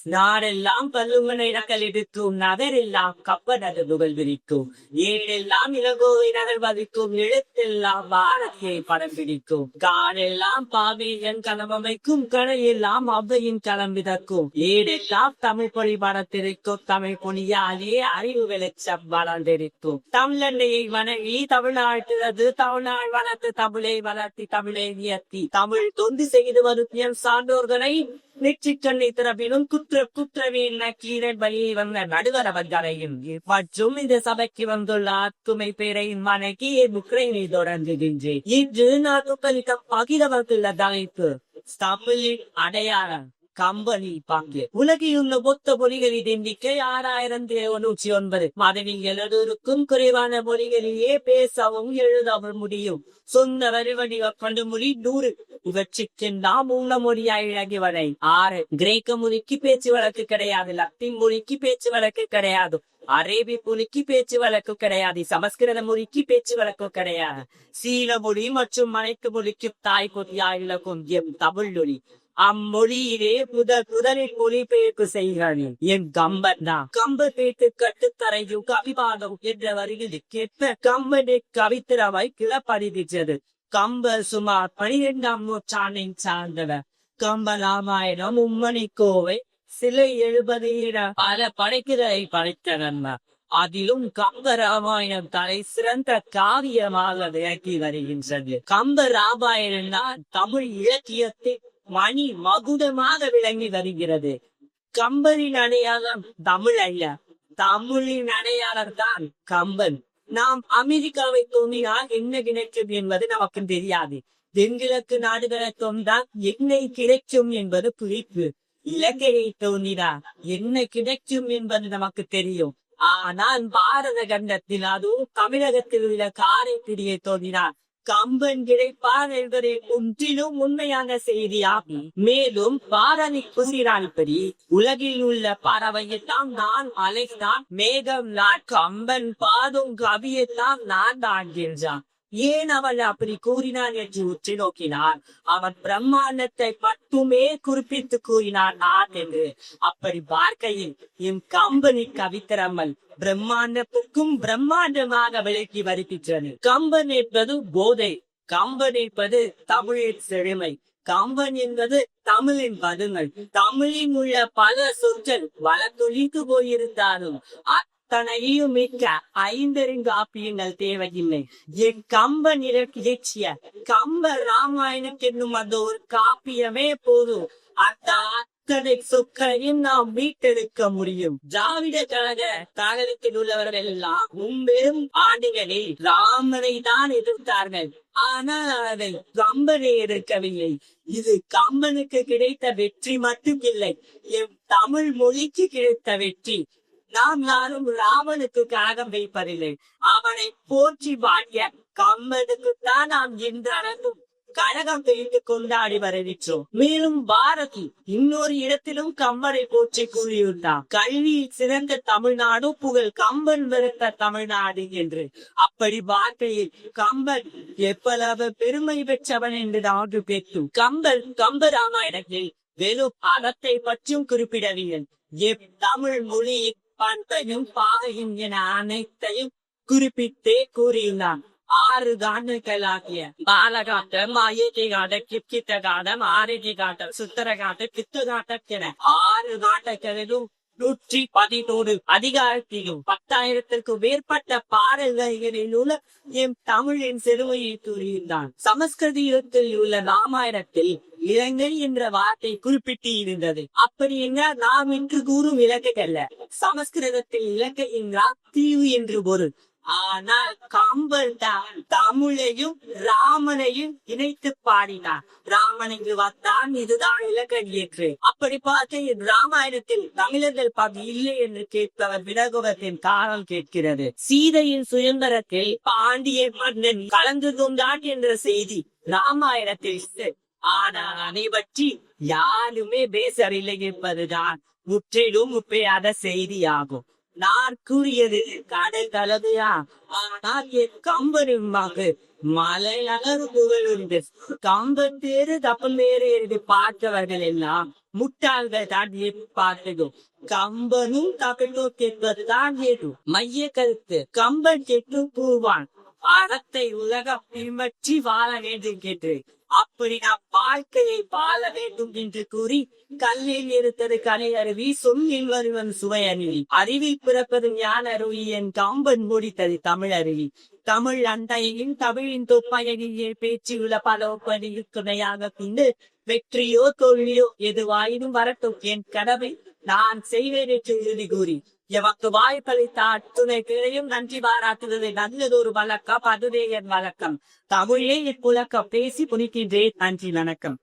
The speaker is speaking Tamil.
நாடெல்லாம் பல்லுமனை நகலெடுக்கும் நகரெல்லாம் கப்பனது புகழ் விரிக்கும் ஏடெல்லாம் இளங்கோவை நகர் வதிக்கும் எழுத்தெல்லாம் பாரதியை படம் பிடிக்கும் காடெல்லாம் பாவியன் களமமைக்கும் கடையெல்லாம் அவ்வையின் களம் விதக்கும் ஏடெல்லாம் தமிழ் பொழி படத்திருக்கும் தமிழ் பொழியாலே அறிவு வெளிச்சம் வளர்ந்திருக்கும் தமிழன்னையை வணங்கி தமிழ்நாட்டுறது தமிழ்நாடு வளர்த்து தமிழை வளர்த்தி தமிழை உயர்த்தி தமிழ் தொண்டு செய்து வரும் சான்றோர்களை நெற்றிக்கண்ணை திறப்பிலும் குற்றவியல் நக்கீரன் வழியை வந்த நடுவர் அவர்களையும் மற்றும் இந்த சபைக்கு வந்துள்ள அத்துமை பேரையும் வணங்கி உக்ரைனை தொடர்ந்துகின்றேன். இன்று நான் உங்களுக்கு பகிர வந்துள்ள தலைப்பு தமிழின் அடையாளம் கம்பெனி பங்கு. உலகில் உள்ள மொத்த மொழிகளின் எண்ணிக்கை 6109. மதவில் 700க்கும் குறைவான மொழிகளிலேயே பேசவும் எழுதவும் முடியும். சொந்த வரிவடிவ கொண்ட மொழி 100. இவற்றுக்கெல்லாம் உள்ள மொழியாய் இழகிவனை 6. கிரேக்க மொழிக்கு பேச்சு வழக்கு கிடையாது. லத்தீன் மொழிக்கு பேச்சு வழக்கு கிடையாது. அரேபிய மொழிக்கு பேச்சு வழக்கு கிடையாது. சமஸ்கிருத மொழிக்கு பேச்சு வழக்கு கிடையாது. சீன மொழி மற்றும் மலைக்கு மொழிக்கு தாய் மொழியாயுள்ள கொஞ்சம் தமிழ் மொழி. அம்மொழியிலே முதலில் மொழிபெயர்ப்பு செய்கிறானே என் கம்பன் தான். கம்பர் பேட்டு கட்டுத்தரையும் கவிபாகம் என்ற வரிகளுக்கேற்ப கம்பனை கவித்திரவை கிளப்பறிவித்தது. கம்பர் சுமார் 12ஆம் நூற்றாண்டை சார்ந்தவர். கம்ப ராமாயணம் உம்மணி கோவை சிலை 70 பல படைப்புகளை படைத்தனர். அதிலும் கம்ப ராமாயணம் தலை சிறந்த காவியமாக விளக்கி வருகின்றது. கம்ப ராமாயணம் தமிழ் இலக்கியத்தில் மணி மகுடமாக விளங்கி வருகிறது. கம்பனின் அடையாளம் தமிழ் அல்ல, தமிழின் அடையாளம் தான் கம்பன். நாம் அமெரிக்காவை தோன்றினால் என்ன கிடைக்கும் என்பது நமக்கு தெரியாது. தென்கிழக்கு நாடுகளை தோன்றால் என்ன கிடைக்கும் என்பது குறிப்பு. இலங்கையை தோன்றினால் என்ன கிடைக்கும் என்பது நமக்கு தெரியும். ஆனால் பாரத கண்டத்தில் அதுவும் தமிழகத்தில் உள்ள காரைக்குடியை தோன்றினார் கம்பன் கிடைப்பார் என்பதை முற்றிலும் உண்மையான செய்தியாகும். மேலும் பாரதி குசிரான்படி உலகில் உள்ள பறவையெல்லாம் நான் அழைத்தான் மேகம் நான் கம்பன் பாதும் கவியெல்லாம் நான் தான் என்றான். ஏன் அவள் அப்படி கூறினான் என்று உற்று நோக்கினார். அவன் பிரம்மாண்டத்தை மட்டுமே குறிப்பிட்டு கூறினான் நான் என்று. அப்படி பார்க்கையில் என் கம்பனி கவித்திரமல் பிரம்மாண்டத்துக்கும் பிரம்மாண்டமாக விளக்கி வருகின்றது. கம்பன் என்பது போதை, கம்பன் என்பது தமிழின் செழுமை, கம்பன் என்பது தமிழின் பதுமை. தமிழில் உள்ள பல சொற்கள் வழக்கொழித்து போயிருந்தாலும் அத்தனையும் மிக்க 5 காப்பியங்கள் தேவையில்லை. என் கம்பன் இலக்கிய கம்ப ராமாயணம் என்னும் அந்த ஒரு காப்பியமே போதும். அத்தனை சொற்களையும் நாம் மீட்டெடுக்க முடியும். திராவிட கழக காலத்தில் உள்ளவர்கள் எல்லாம் முன்பெரும் ஆண்டுகளில் ராமனை தான் எதிர்த்தார்கள். ஆனால் அதை கம்பனை எதிர்க்கவில்லை. இது கம்பனுக்கு கிடைத்த வெற்றி மட்டும் இல்லை, என் தமிழ் மொழிக்கு கிடைத்த வெற்றி. நாம் யாரும் ராமனுக்கு கழகம் வைப்பதில்லை. அவனை போற்றி பாடிய கம்பனுக்குத்தான் நாம் இன்றளவும் கழகம் வைத்து கொண்டாடி வருகின்றோம். மேலும் பாரதி இன்னொரு இடத்திலும் கம்பனை போற்றி கூறியுள்ளார். கல்வியில் சிறந்த தமிழ்நாடு புகழ் கம்பன் வெறுத்த தமிழ்நாடு என்று. அப்படி பார்க்கையில் கம்பன் எவ்வளவு பெருமை பெற்றவன் என்று நாடு பெற்றும் கம்பன் கம்ப ராமாயணத்தில் வெறும் அறத்தை பற்றியும் குறிப்பிடவில்லை. தமிழ் மொழி பண்பையும் பாகையும் என அனைத்தையும் குறிப்பிட்டே கூறியுள்ளார். 6 காண்டங்களாகிய பாலகாண்டம், அயோத்திகாண்டம், கிப்கித்தகாண்டம், ஆரண்யகாண்டம், சுந்தரகாண்டம், கித்துகாண்டம் என 6 காண்டங்களிலும் 111 அதிகாரத்திலும் 10,000க்கும் மேற்பட்ட பாடல்களில் உள்ள எம் தமிழின் செருமையை கூறியிருந்தான். சமஸ்கிருதத்தில் உள்ள ராமாயணத்தில் இலங்கை என்ற வார்த்தை குறிப்பிட்டு இருந்தது. அப்படி என்றால் நாம் இன்று கூறும் இலங்கை அல்ல. சமஸ்கிருதத்தில் இலங்கை என்றால் தீவு என்று பொருள். ஆனால் கம்பன் தான் தமிழையும் ராமனையும் இணைத்து பாடினார். ராமனுக்கு வந்தான், இதுதான் இலக்கண் ஏற்று. அப்படி பார்த்து ராமாயணத்தில் தமிழர்கள் பகுதி இல்லை என்று கேட்பவர் விலகுவத்தின் காரணம் கேட்கிறது. சீதையின் சுயம்பரத்தில் பாண்டிய மன்னன் கலந்து கொண்டான் என்ற செய்தி ராமாயணத்தில். ஆனால் அதை பற்றி யாருமே பேசவில்லை என்பதுதான் முற்றிலும் உப்பையாத செய்தியாகும். நான் கூறியது கடல் கலவையா, ஆனால் என் கம்பனின் மகள் மலை நகர் புகழுண்டு. கம்பன் பேரு கப்பல் பேரு என்று பார்த்தவர்கள் எல்லாம் முட்டாள்கள் தான் பார்த்ததும். கம்பனும் தமிழும் என்பதுதான் ஏது மைய கருத்து. கம்பன் கெட்டு கூறுவான், அறத்தை உலகம் பின்பற்றி வாழ வேண்டும் என்று. அப்படி நாம் வாழ்க்கையை வாழ வேண்டும் என்று கூறி கல்லில் இருத்தது கலை அருவி, சொல்லில் வருவன் சுவை அருவி, அறிவி பிறப்பது ஞான அருவி என் கம்பன் முடித்தது தமிழ் அருவி. தமிழ் அண்டையின் தமிழின் தொப்பையே பேச்சியுள்ள பல ஒப்பனையில் துணையாக கொண்டு வெற்றியோ தோல்வியோ எதுவாயினும் வரட்டும் என் கடமை நான் செய்வேன் என்று எழுதி கூறி எமக்கு வாய்ப்பளித்த அத்துணை பேரையும் நன்றி பாராட்டுவது நல்லதொரு வழக்கம். அதுவே என் வழக்கம். தமிழே என் புழக்கம் பேசி புனிக்கின்றேன். நன்றி, வணக்கம்.